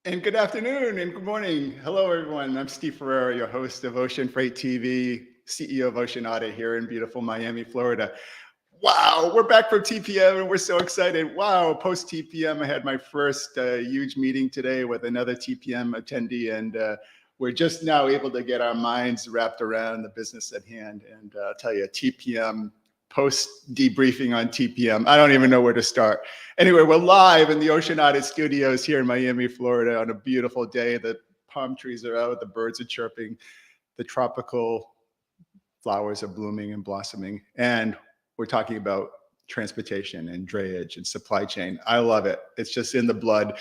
And good afternoon and good morning. Hello, everyone. I'm Steve Ferreira, your host of Ocean Freight TV, CEO of Ocean Audit here in beautiful Miami, Florida. Wow, we're back from TPM and we're so excited. Wow, post TPM, I had my first huge meeting today with another TPM attendee, and we're just now able to get our minds wrapped around the business at hand. And I'll tell you, TPM, post debriefing on TPM, I don't even know where to start. Anyway, we're live in the Ocean Audit Studios here in Miami, Florida on a beautiful day. The palm trees are out, the birds are chirping, the tropical flowers are blooming and blossoming. And we're talking about transportation and drayage and supply chain. I love it. It's just in the blood.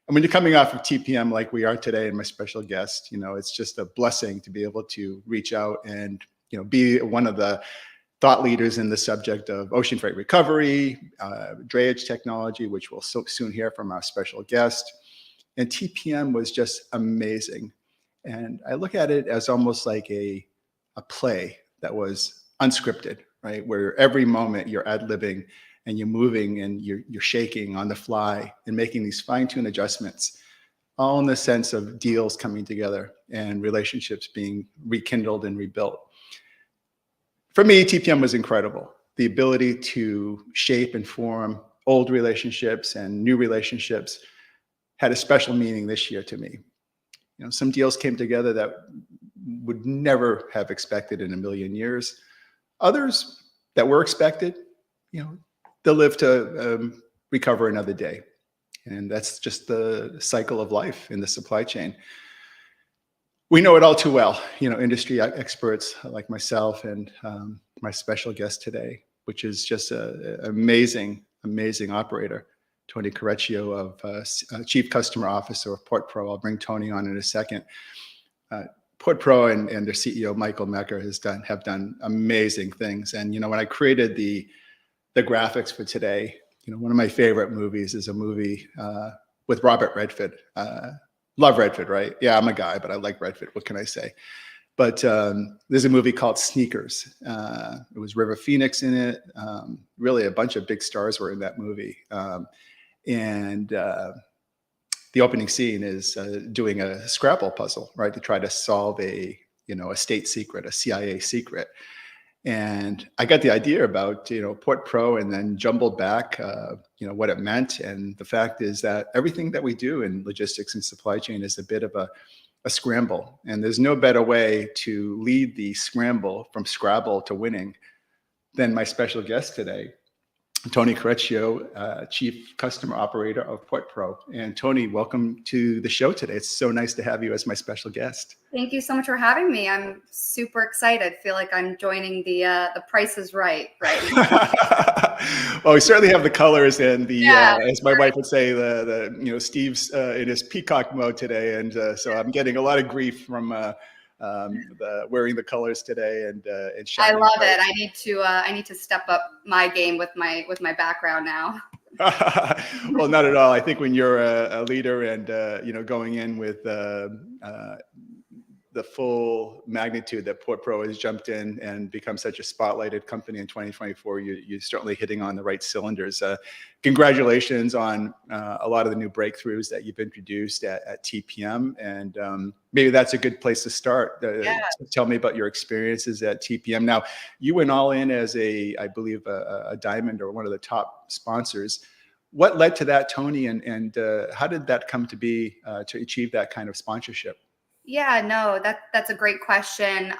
And when you're coming off of TPM like we are today and my special guest, it's just a blessing to be able to reach out and, be one of the thought leaders in the subject of ocean freight recovery, drayage technology, which we'll soon hear from our special guest. And TPM was just amazing. And I look at it as almost like a play that was unscripted, right? Where every moment you're ad-libbing and you're moving and you're shaking on the fly and making these fine-tuned adjustments, all in the sense of deals coming together and relationships being rekindled and rebuilt. For me, TPM was incredible. The ability to shape and form old relationships and new relationships had a special meaning this year to me. Some deals came together that would never have expected in a million years. Others that were expected, they'll live to recover another day. And that's just the cycle of life in the supply chain. We know it all too well, industry experts like myself and my special guest today, which is just an amazing, amazing operator, Tori Ann Careccio of Chief Customer Officer of PortPro. I'll bring Tony on in a second. PortPro and their CEO, Michael Mecker, have done amazing things. And, when I created the graphics for today, one of my favorite movies is a movie with Robert Redford. Love Redford, right? Yeah, I'm a guy, but I like Redford. What can I say? But there's a movie called Sneakers. It was River Phoenix in it. Really, a bunch of big stars were in that movie. And the opening scene is doing a Scrabble puzzle, right, to try to solve a state secret, a CIA secret. And I got the idea about, PortPro and then jumbled back, what it meant. And the fact is that everything that we do in logistics and supply chain is a bit of a scramble. And there's no better way to lead the scramble from Scrabble to winning than my special guest today, Tori Ann Careccio, Chief Customer Operator of PortPro. And Tony, welcome to the show today. It's so nice to have you as my special guest. Thank you so much for having me. I'm super excited. Feel like I'm joining the Price is Right. Well, we certainly have the colors and the, as my wife would say, the Steve's in his peacock mode today. And so I'm getting a lot of grief from wearing the colors today and shining. I love it. I need to step up my game with my background now. Well, not at all. I think when you're a leader and going in with the full magnitude that PortPro has jumped in and become such a spotlighted company in 2024, you're certainly hitting on the right cylinders. Congratulations on a lot of the new breakthroughs that you've introduced at TPM. And maybe that's a good place to start. Tell me about your experiences at TPM. Now, you went all in as I believe, a diamond or one of the top sponsors. What led to that, Tony, and how did that come to be to achieve that kind of sponsorship? Yeah, no, that's a great question.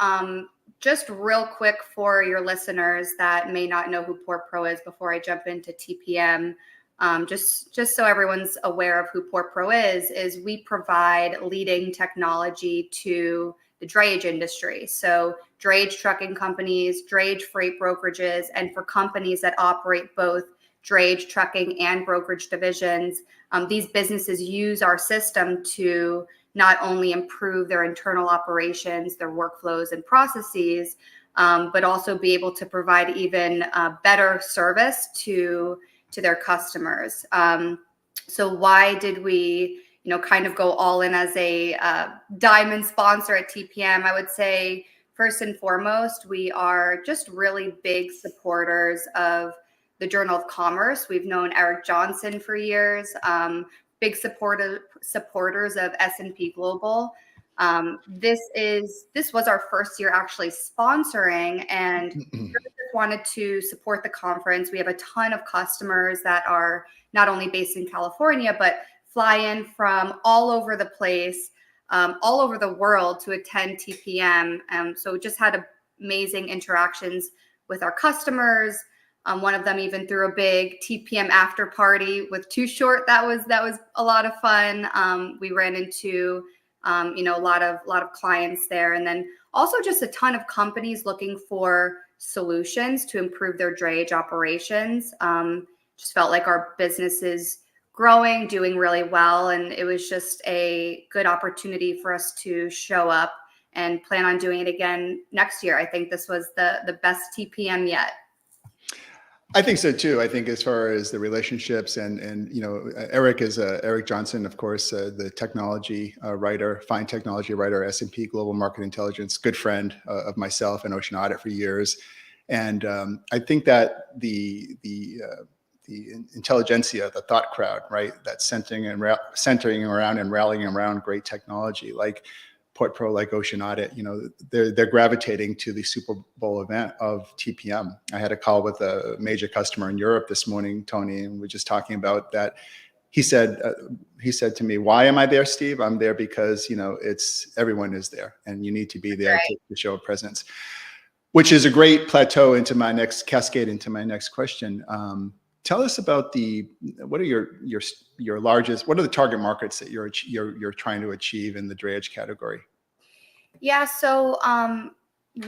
Just real quick for your listeners that may not know who PortPro is before I jump into TPM, just so everyone's aware of who PortPro is we provide leading technology to the drayage industry. So drayage trucking companies, drayage freight brokerages, and for companies that operate both drayage trucking and brokerage divisions, these businesses use our system to not only improve their internal operations, their workflows and processes, but also be able to provide even better service to their customers. So why did we, kind of go all in as a diamond sponsor at TPM? I would say first and foremost, we are just really big supporters of the Journal of Commerce. We've known Eric Johnson for years. big supporters of S&P Global. This was our first year actually sponsoring, and just wanted to support the conference. We have a ton of customers that are not only based in California, but fly in from all over the place, all over the world to attend TPM. So we just had amazing interactions with our customers. One of them even threw a big TPM after party with Too Short. That was a lot of fun. We ran into a lot of clients there, and then also just a ton of companies looking for solutions to improve their drayage operations. Just felt like our business is growing, doing really well, and it was just a good opportunity for us to show up and plan on doing it again next year. I think this was the best TPM yet. I think so too. I think as far as the relationships and Eric is Eric Johnson, of course, the technology writer, fine technology writer, S&P Global Market Intelligence, good friend of myself and Ocean Audit for years. And I think that the intelligentsia, the thought crowd, right, that's centering around and rallying around great technology like PortPro, like Ocean Audit, they're gravitating to the Super Bowl event of TPM. I had a call with a major customer in Europe this morning, Tony, and we're just talking about that. He said to me, "Why am I there, Steve? I'm there because everyone is there, and you need to be there to show a presence." Which is a great plateau into my next cascade into my next question. Tell us about what are your largest, what are the target markets that you're trying to achieve in the drayage category? Yeah, so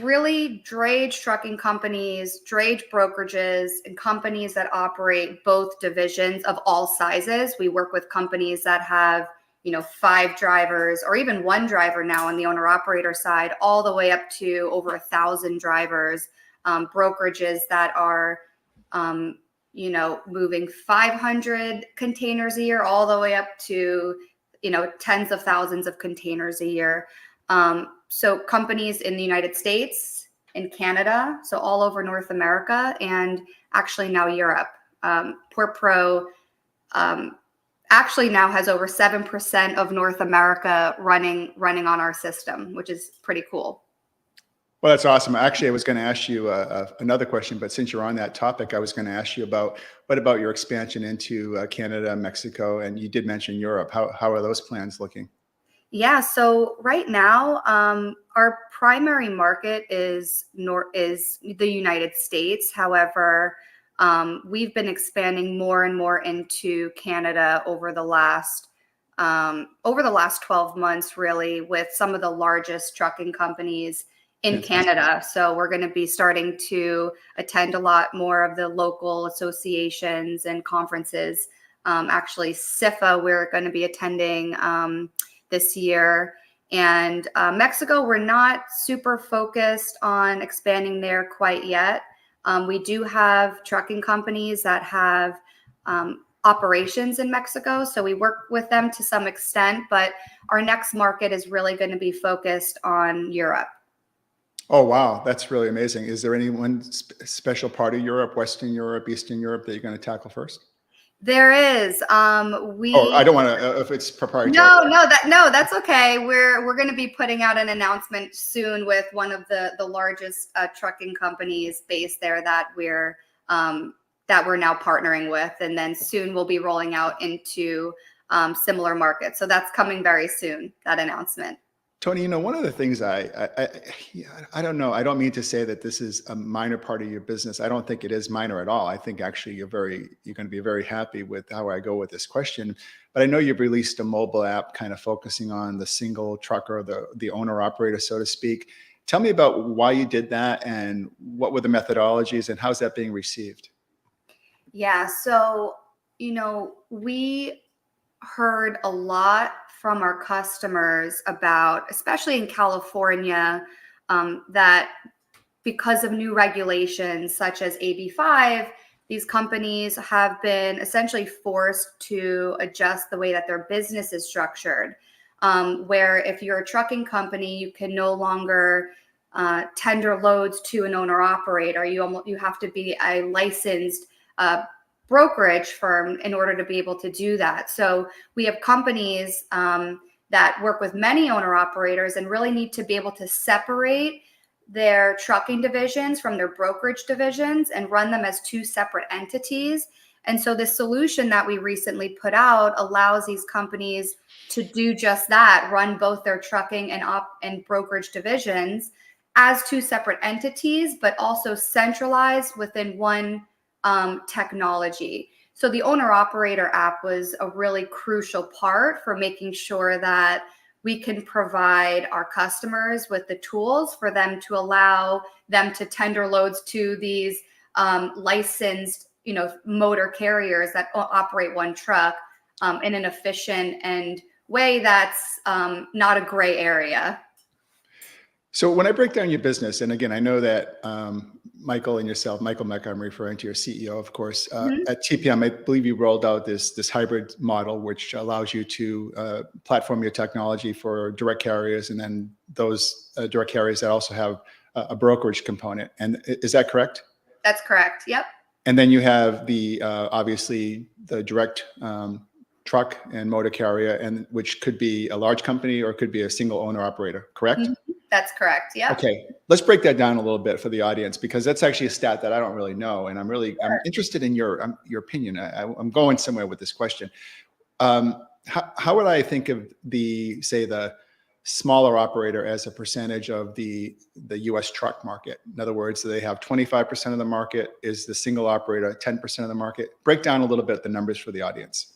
really drayage trucking companies, drayage brokerages, and companies that operate both divisions of all sizes. We work with companies that have 5 drivers or even 1 driver now on the owner operator side, all the way up to over 1,000 drivers, brokerages that are moving 500 containers a year all the way up to tens of thousands of containers a year. So companies in the United States, in Canada, so all over North America, and actually now Europe. PortPro actually now has over 7% of North America running on our system, which is pretty cool. Well, that's awesome. Actually, I was going to ask you another question, but since you're on that topic, I was going to ask you what about your expansion into Canada, Mexico, and you did mention Europe. How are those plans looking? Yeah, so right now, our primary market is the United States. However, we've been expanding more and more into Canada over the last 12 months, really, with some of the largest trucking companies in Canada. So we're going to be starting to attend a lot more of the local associations and conferences. Actually, SIFA, we're going to be attending this year. And Mexico, we're not super focused on expanding there quite yet. We do have trucking companies that have operations in Mexico, so we work with them to some extent, but our next market is really going to be focused on Europe. Oh, wow. That's really amazing. Is there any one special part of Europe, Western Europe, Eastern Europe, that you're going to tackle first? There is. I don't want to, if it's proprietary. No, that's okay. We're going to be putting out an announcement soon with one of the largest trucking companies based there that we're now partnering with, and then soon we'll be rolling out into similar markets. So that's coming very soon, that announcement. Tony, one of the things I don't know, I don't mean to say that this is a minor part of your business. I don't think it is minor at all. I think actually you're going to be very happy with how I go with this question. But I know you've released a mobile app kind of focusing on the single trucker, the owner operator, so to speak. Tell me about why you did that and what were the methodologies and how's that being received? Yeah, so, we heard a lot from our customers about, especially in California, that because of new regulations such as AB5, these companies have been essentially forced to adjust the way that their business is structured, where if you're a trucking company, you can no longer tender loads to an owner operator. You have to be a licensed brokerage firm in order to be able to do that. So we have companies that work with many owner operators and really need to be able to separate their trucking divisions from their brokerage divisions and run them as two separate entities. And so the solution that we recently put out allows these companies to do just that, run both their trucking and brokerage divisions as two separate entities, but also centralized within one technology. So the owner operator app was a really crucial part for making sure that we can provide our customers with the tools for them to allow them to tender loads to these licensed, motor carriers that operate one truck in an efficient and way that's not a gray area. So when I break down your business, and again, I know that Michael and yourself, Michael Mecca, I'm referring to your CEO, of course, at TPM, I believe you rolled out this hybrid model, which allows you to platform your technology for direct carriers, and then those direct carriers that also have a brokerage component. And is that correct? That's correct. Yep. And then you have the obviously the direct truck and motor carrier, and which could be a large company or it could be a single owner operator, correct? That's correct. Yeah. Okay. Let's break that down a little bit for the audience, because that's actually a stat that I don't really know. And I'm interested in your opinion. I'm going somewhere with this question. How would I think of the smaller operator as a percentage of the US truck market? In other words, do they have 25% of the market? Is the single operator 10% of the market? Break down a little bit the numbers for the audience.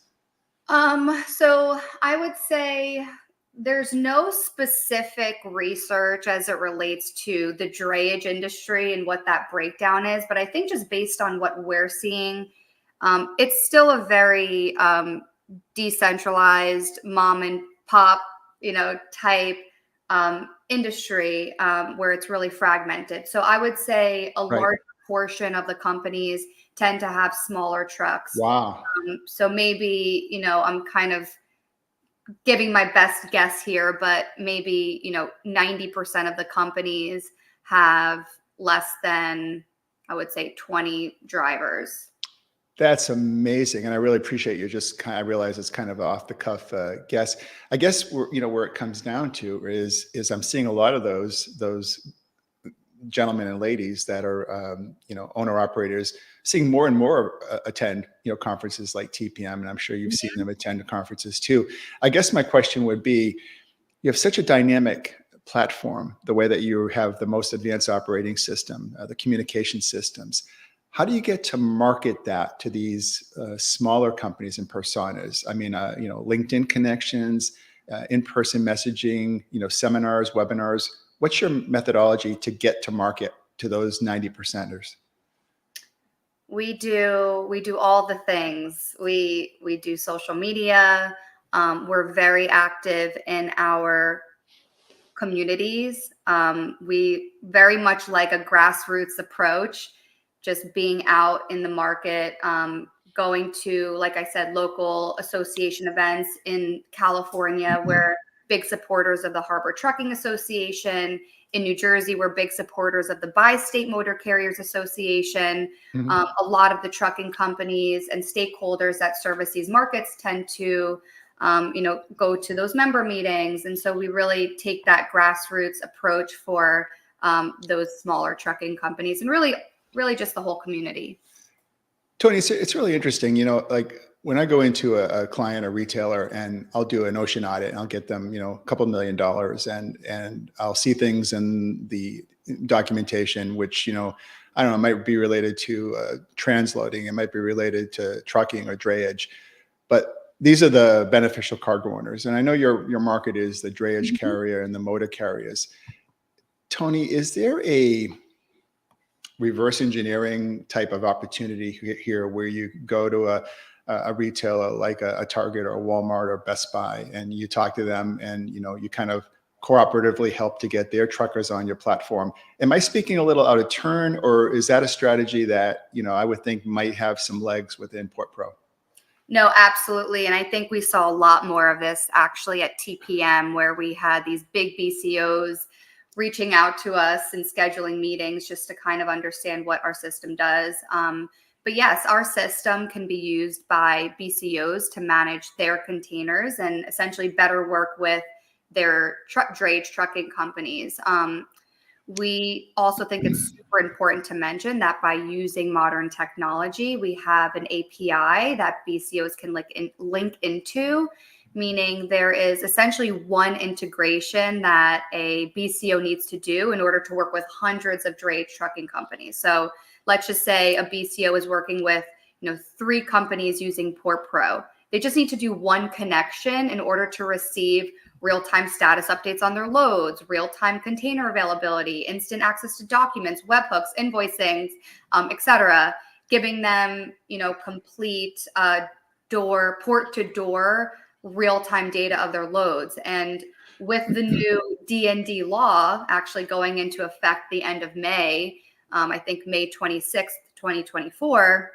So I would say there's no specific research as it relates to the drayage industry and what that breakdown is. But I think just based on what we're seeing, it's still a very decentralized mom and pop, type industry where it's really fragmented. So I would say a large portion of the companies tend to have smaller trucks. Wow. So maybe, I'm kind of giving my best guess here, but maybe, 90% of the companies have less than, I would say, 20 drivers. That's amazing. And I really appreciate you I realize it's kind of an off the cuff guess. I guess where it comes down to is I'm seeing a lot of those gentlemen and ladies that are, owner operators, seeing more and more attend, conferences like TPM. And I'm sure you've seen them attend conferences too. I guess my question would be, you have such a dynamic platform, the way that you have the most advanced operating system, the communication systems. How do you get to market that to these smaller companies and personas? I mean, LinkedIn connections, in-person messaging, seminars, webinars. What's your methodology to get to market to those 90%ers? We do all the things. We do social media. We're very active in our communities. We very much like a grassroots approach, just being out in the market, going to, like I said, local association events in California. We're big supporters of the Harbor Trucking Association. In New Jersey, we're big supporters of the Bi-State Motor Carriers Association. A lot of the trucking companies and stakeholders that service these markets tend to, go to those member meetings. And so we really take that grassroots approach for those smaller trucking companies and really just the whole community. Tony, it's really interesting, like when I go into a client, a retailer, and I'll do an ocean audit and I'll get them, a couple $1 million, and I'll see things in the documentation, which, I don't know, might be related to transloading. It might be related to trucking or drayage, but these are the beneficial cargo owners. And I know your market is the drayage carrier and the motor carriers. Tony, is there a reverse engineering type of opportunity here where you go to a retailer like a Target or a Walmart or Best Buy, and you talk to them and, you kind of cooperatively help to get their truckers on your platform? Am I speaking a little out of turn, or is that a strategy that, I would think might have some legs within PortPro? No, absolutely. And I think we saw a lot more of this actually at TPM, where we had these big BCOs reaching out to us and scheduling meetings just to kind of understand what our system does. But yes, our system can be used by BCOs to manage their containers and essentially better work with their drayage trucking companies. We also think it's super important to mention that by using modern technology, we have an API that BCOs can link into, meaning there is essentially one integration that a BCO needs to do in order to work with hundreds of drayage trucking companies. So let's just say a BCO is working with 3 companies using PortPro. They just need to do one connection in order to receive real-time status updates on their loads, real-time container availability, instant access to documents, webhooks, invoicing, etc., giving them, complete port-to-door real-time data of their loads. And with the new D&D law actually going into effect the end of May, I think May 26th, 2024,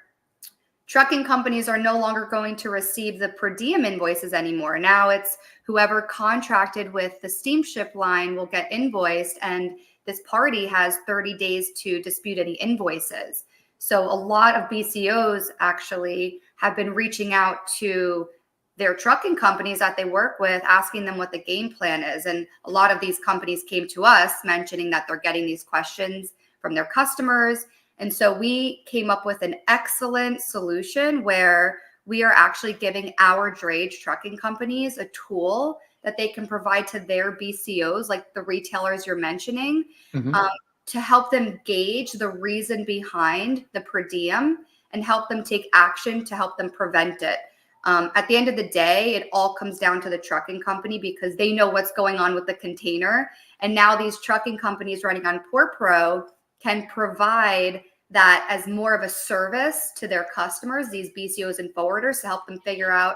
trucking companies are no longer going to receive the per diem invoices anymore. Now it's whoever contracted with the steamship line will get invoiced, and this party has 30 days to dispute any invoices. So a lot of BCOs actually have been reaching out to their trucking companies that they work with, asking them what the game plan is. And a lot of these companies came to us mentioning that they're getting these questions from their customers. And so we came up with an excellent solution where we are actually giving our drayage trucking companies a tool that they can provide to their BCOs, like the retailers you're mentioning, to help them gauge the reason behind the per diem and help them take action to help them prevent it. At the end of the day, it all comes down to the trucking company because they know what's going on with the container. And now these trucking companies running on PortPro can provide that as more of a service to their customers, these BCOs and forwarders, to help them figure out,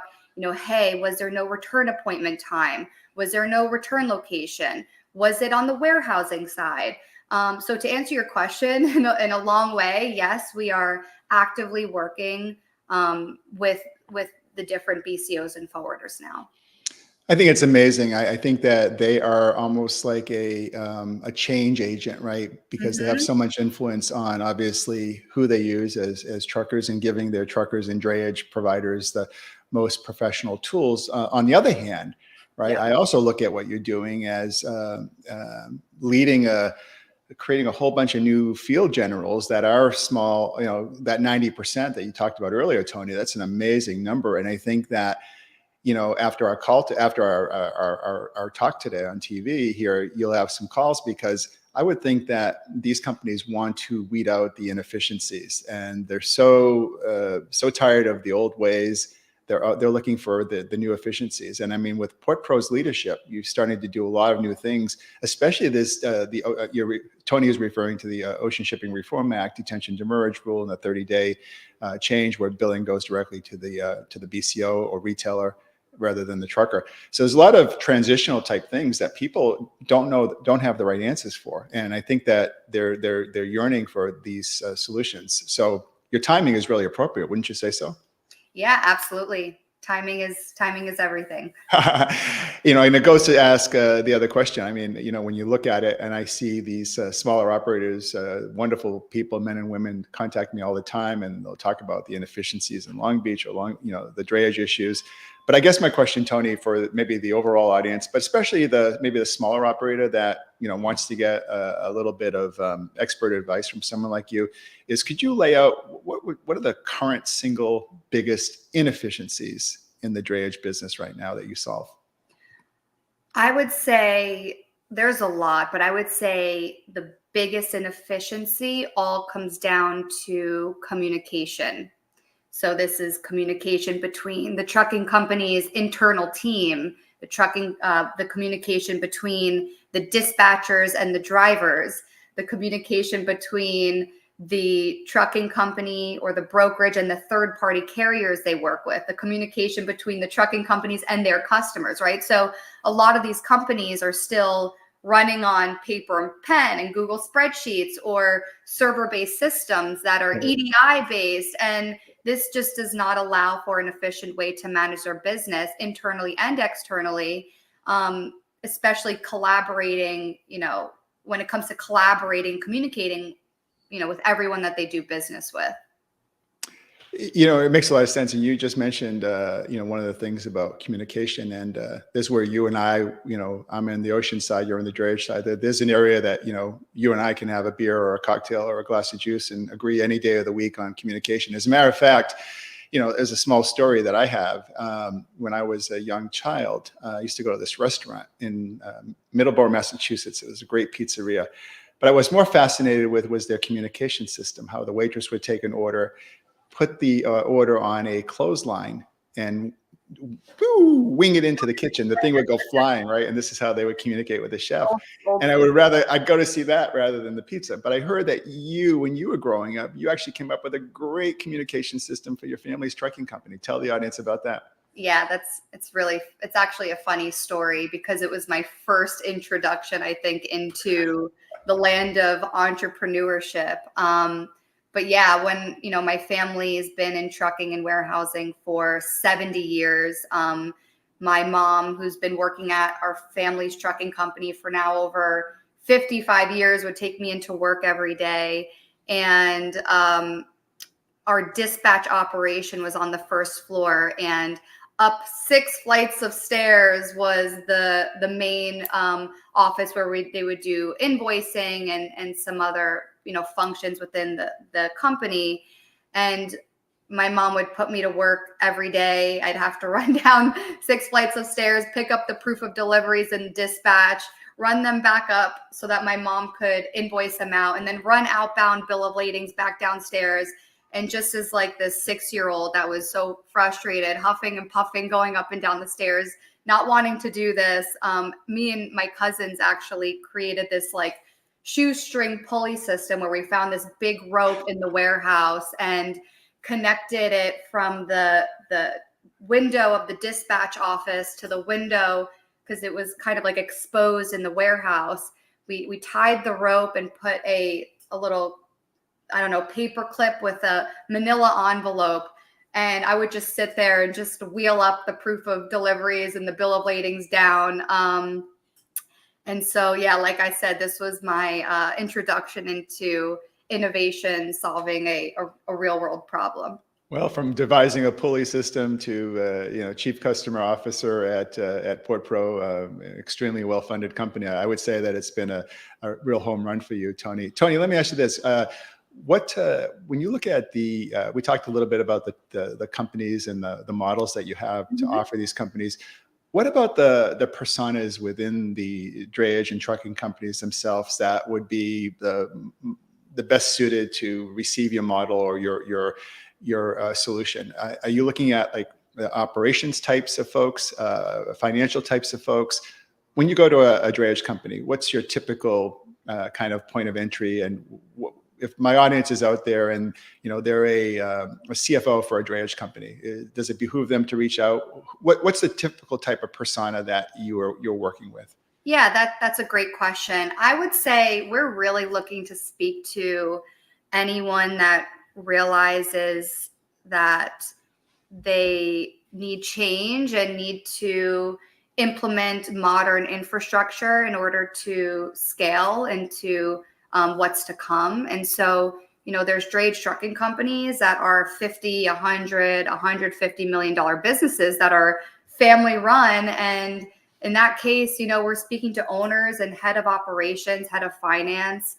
hey, was there no return appointment time? Was there no return location? Was it on the warehousing side? So to answer your question in a long way, yes, we are actively working with the different BCOs and forwarders now. I think it's amazing. I think that they are almost like a change agent, right? Because they have so much influence on obviously who they use as truckers and giving their truckers and drayage providers the most professional tools. On the other hand, right, I also look at what you're doing as creating a whole bunch of new field generals that are small, that 90% that you talked about earlier, Tony. That's an amazing number. And I think that after our call after our talk today on TV here, you'll have some calls because I would think that these companies want to weed out the inefficiencies, and they're so tired of the old ways. They're looking for the new efficiencies. And I mean, with PortPro's leadership, you're starting to do a lot of new things, especially this. Tony is referring to the Ocean Shipping Reform Act, detention demurrage rule, and the 30-day change where billing goes directly to the BCO or retailer rather than the trucker. So there's a lot of transitional type things that people don't have the right answers for. And I think that they're yearning for these solutions. So your timing is really appropriate, wouldn't you say so? Yeah, absolutely. Timing is everything. And it goes to ask the other question. I mean, when you look at it and I see these smaller operators, wonderful people, men and women, contact me all the time, and they'll talk about the inefficiencies in Long Beach or the drayage issues. But I guess my question, Tony, for maybe the overall audience, but especially maybe the smaller operator that wants to get a little bit of expert advice from someone like you, is could you lay out what are the current single biggest inefficiencies in the drayage business right now that you solve? I would say there's a lot, but I would say the biggest inefficiency all comes down to communication. So this is communication between the trucking company's internal team, the communication between the dispatchers and the drivers, the communication between the trucking company or the brokerage and the third-party carriers they work with, the communication between the trucking companies and their customers, right? So a lot of these companies are still running on paper and pen and Google spreadsheets or server-based systems that are EDI-based, and this just does not allow for an efficient way to manage their business internally and externally, especially collaborating, when it comes to collaborating, communicating, with everyone that they do business with. It makes a lot of sense. And you just mentioned, one of the things about communication, and this is where you and I, I'm in the ocean side, you're on the drayage side. There's an area that, you and I can have a beer or a cocktail or a glass of juice and agree any day of the week on communication. As a matter of fact, there's a small story that I have. When I was a young child, I used to go to this restaurant in Middleborough, Massachusetts. It was a great pizzeria. But I was more fascinated with was their communication system, how the waitress would take an order, put the order on a clothesline, and wing it into the kitchen. The thing would go flying, right? And this is how they would communicate with the chef. And I'd go to see that rather than the pizza. But I heard that when you were growing up, you actually came up with a great communication system for your family's trucking company. Tell the audience about that. Yeah, it's actually a funny story because it was my first introduction, I think, into the land of entrepreneurship. But yeah, when, my family has been in trucking and warehousing for 70 years. My mom, who's been working at our family's trucking company for now over 55 years, would take me into work every day. And our dispatch operation was on the first floor, and up 6 flights of stairs was the main office where they would do invoicing and some other functions within the company. And my mom would put me to work every day. I'd have to run down 6 flights of stairs, pick up the proof of deliveries and dispatch, run them back up so that my mom could invoice them out, and then run outbound bill of ladings back downstairs. And just as like this 6-year-old that was so frustrated, huffing and puffing, going up and down the stairs, not wanting to do this, me and my cousins actually created this like shoestring pulley system where we found this big rope in the warehouse and connected it from the window of the dispatch office to the window, because it was kind of like exposed in the warehouse. We tied the rope and put a little, I don't know, paper clip with a manila envelope. And I would just sit there and just wheel up the proof of deliveries and the bill of ladings down. And so, yeah, like I said, this was my introduction into innovation, solving a real world problem. Well, from devising a pulley system to chief customer officer at PortPro, extremely well-funded company, I would say that it's been a real home run for you, Tony. Tony, let me ask you this: when you look at we talked a little bit about the companies and the models that you have to offer these companies. What about the personas within the drayage and trucking companies themselves that would be the best suited to receive your model or your solution? Are you looking at like the operations types of folks, financial types of folks? When you go to a drayage company, what's your typical kind of point of entry? And if my audience is out there and they're a CFO for a drayage company, does it behoove them to reach out? What's the typical type of persona that you're working with? Yeah, that's a great question. I would say we're really looking to speak to anyone that realizes that they need change and need to implement modern infrastructure in order to scale into what's to come. And so, there's drayage trucking companies that are 50, 100, $150 million businesses that are family run. And in that case, we're speaking to owners and head of operations, head of finance.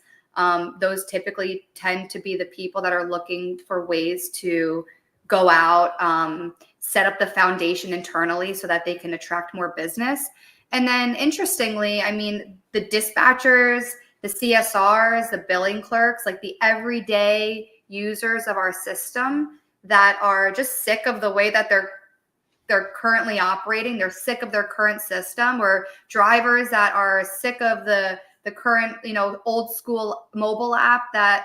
Those typically tend to be the people that are looking for ways to go out, set up the foundation internally so that they can attract more business. And then interestingly, the dispatchers, the CSRs, the billing clerks, like the everyday users of our system that are just sick of the way that they're currently operating. They're sick of their current system, or drivers that are sick of the current, old school mobile app that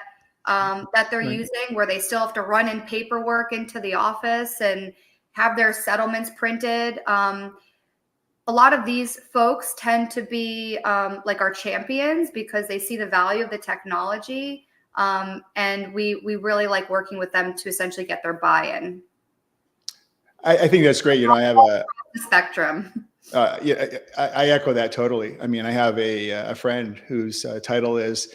they're using, where they still have to run in paperwork into the office and have their settlements printed. A lot of these folks tend to be like our champions because they see the value of the technology. And we really like working with them to essentially get their buy-in. I think that's great. I have a spectrum. I echo that totally. I have a friend whose title is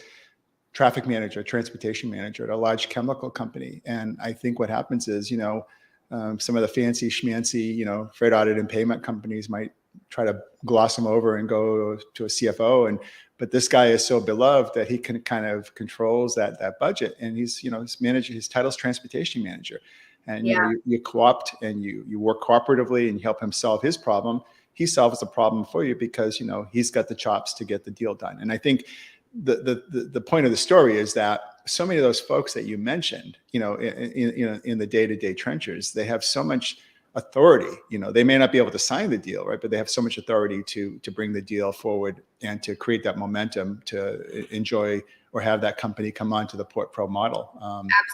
traffic manager, transportation manager at a large chemical company. And I think what happens is, some of the fancy schmancy, freight audit and payment companies might try to gloss him over and go to a CFO. But this guy is so beloved that he can kind of controls that budget. And he's, his manager, his title's transportation manager. And, you co-opt and you work cooperatively and you help him solve his problem. He solves the problem for you because, he's got the chops to get the deal done. And I think the point of the story is that so many of those folks that you mentioned, in the day-to-day trenches, they have so much authority. They may not be able to sign the deal, right? But they have so much authority to bring the deal forward and to create that momentum to enjoy or have that company come on to the PortPro model.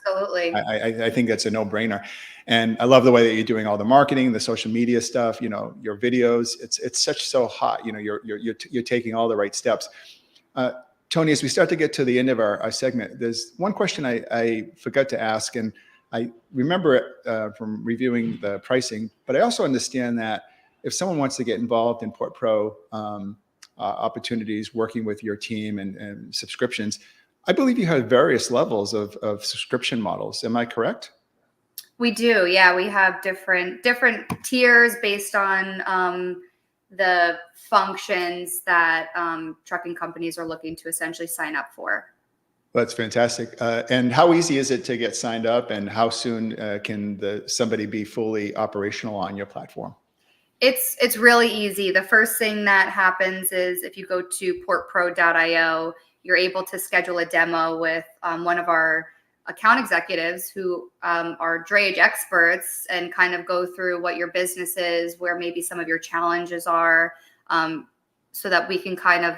Absolutely. I think that's a no-brainer. And I love the way that you're doing all the marketing, the social media stuff, your videos. It's so hot. You're taking all the right steps. Tony, as we start to get to the end of our segment, there's one question I forgot to ask, and I remember it from reviewing the pricing, but I also understand that if someone wants to get involved in PortPro opportunities, working with your team and subscriptions, I believe you have various levels of subscription models. Am I correct? We do. Yeah, we have different tiers based on the functions that trucking companies are looking to essentially sign up for. That's fantastic. And how easy is it to get signed up, and how soon can somebody be fully operational on your platform? It's really easy. The first thing that happens is if you go to portpro.io, you're able to schedule a demo with one of our account executives who are drayage experts and kind of go through what your business is, where maybe some of your challenges are, so that we can kind of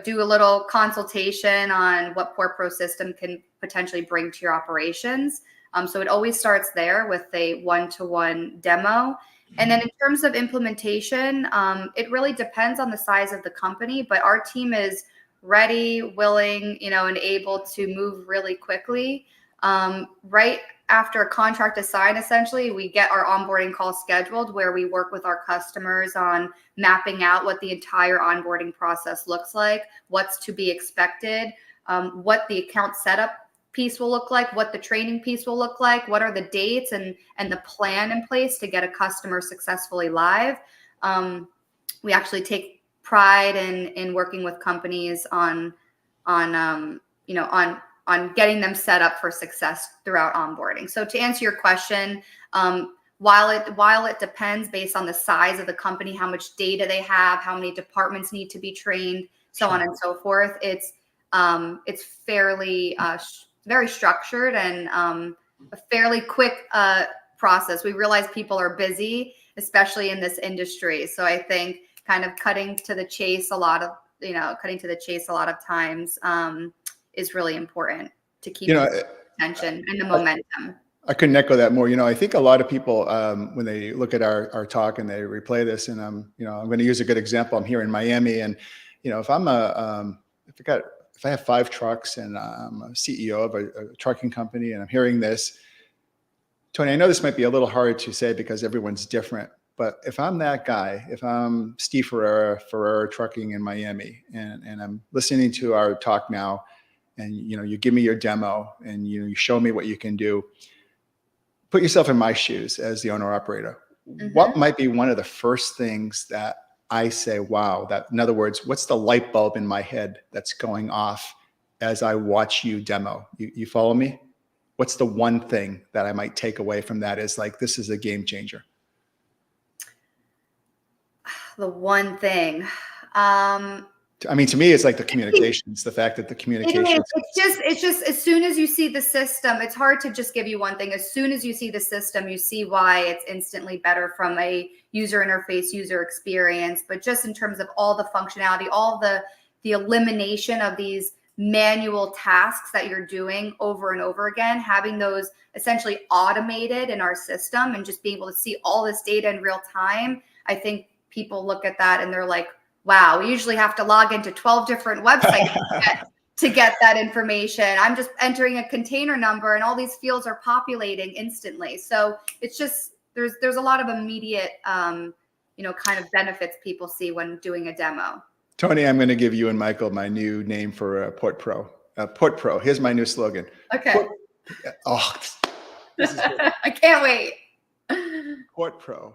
do a little consultation on what PortPro system can potentially bring to your operations. So it always starts there with a one-to-one demo. And then in terms of implementation, it really depends on the size of the company, but our team is ready, willing, and able to move really quickly. Right after a contract is signed, essentially, we get our onboarding call scheduled where we work with our customers on mapping out what the entire onboarding process looks like, what's to be expected, what the account setup piece will look like, what the training piece will look like, what are the dates and the plan in place to get a customer successfully live. We actually take pride in working with companies on getting them set up for success throughout onboarding. So to answer your question, while it depends based on the size of the company, how much data they have, how many departments need to be trained, so on and so forth, it's fairly very structured and a fairly quick process. We realize people are busy, especially in this industry. So I think kind of cutting to the chase a lot of times is really important to keep attention and the momentum. I couldn't echo that more. I think a lot of people, when they look at our talk and they replay this, and I'm going to use a good example. I'm here in Miami, and if I have 5 trucks and I'm a CEO of a trucking company and I'm hearing this, Tony, I know this might be a little hard to say because everyone's different, but if I'm that guy, if I'm Steve Ferreira Trucking in Miami, and I'm listening to our talk now, and you give me your demo and you show me what you can do, put yourself in my shoes as the owner operator. Mm-hmm. What might be one of the first things that I say, wow, in other words, what's the light bulb in my head that's going off as I watch you demo? You follow me? What's the one thing that I might take away from that is like, this is a game changer? The one thing. I mean, to me, it's like the communications, the fact that the communications. It's just as soon as you see the system, it's hard to just give you one thing. As soon as you see the system, you see why it's instantly better from a user interface, user experience, but just in terms of all the functionality, all the elimination of these manual tasks that you're doing over and over again, having those essentially automated in our system and just being able to see all this data in real time. I think people look at that and they're like, wow, we usually have to log into 12 different websites to get that information. I'm just entering a container number and all these fields are populating instantly. So it's just, there's a lot of immediate, kind of benefits people see when doing a demo. Tony, I'm going to give you and Michael my new name for PortPro. PortPro. Here's my new slogan. Okay. Oh, this is good. I can't wait. PortPro.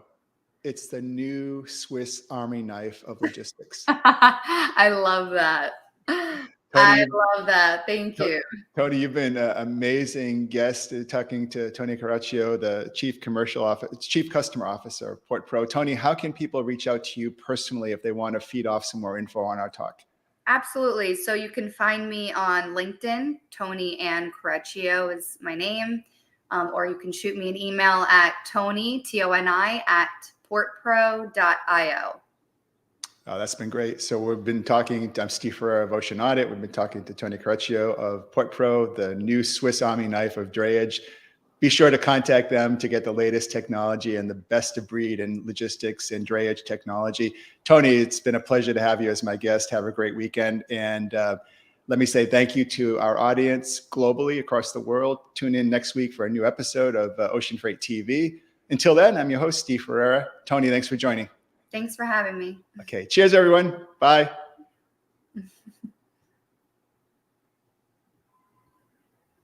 It's the new Swiss Army knife of logistics. I love that. I love that. Thank you. Tony, you've been an amazing guest talking to Tori Ann Careccio, the Chief Customer Officer of PortPro. Tony, how can people reach out to you personally if they want to feed off some more info on our talk? Absolutely. So you can find me on LinkedIn. Tori Ann Careccio is my name. Or you can shoot me an email at Toni, Toni, at portpro.io. Oh, that's been great. So we've been talking, I'm Steve Ferreira of Ocean Audit. We've been talking to Tori Ann Careccio of PortPro, the new Swiss Army knife of Drayage. Be sure to contact them to get the latest technology and the best of breed in logistics and drayage technology. Tony, it's been a pleasure to have you as my guest. Have a great weekend. And let me say thank you to our audience globally across the world. Tune in next week for a new episode of Ocean Freight TV. Until then, I'm your host, Steve Ferreira. Tony, thanks for joining. Thanks for having me. Okay. Cheers, everyone. Bye.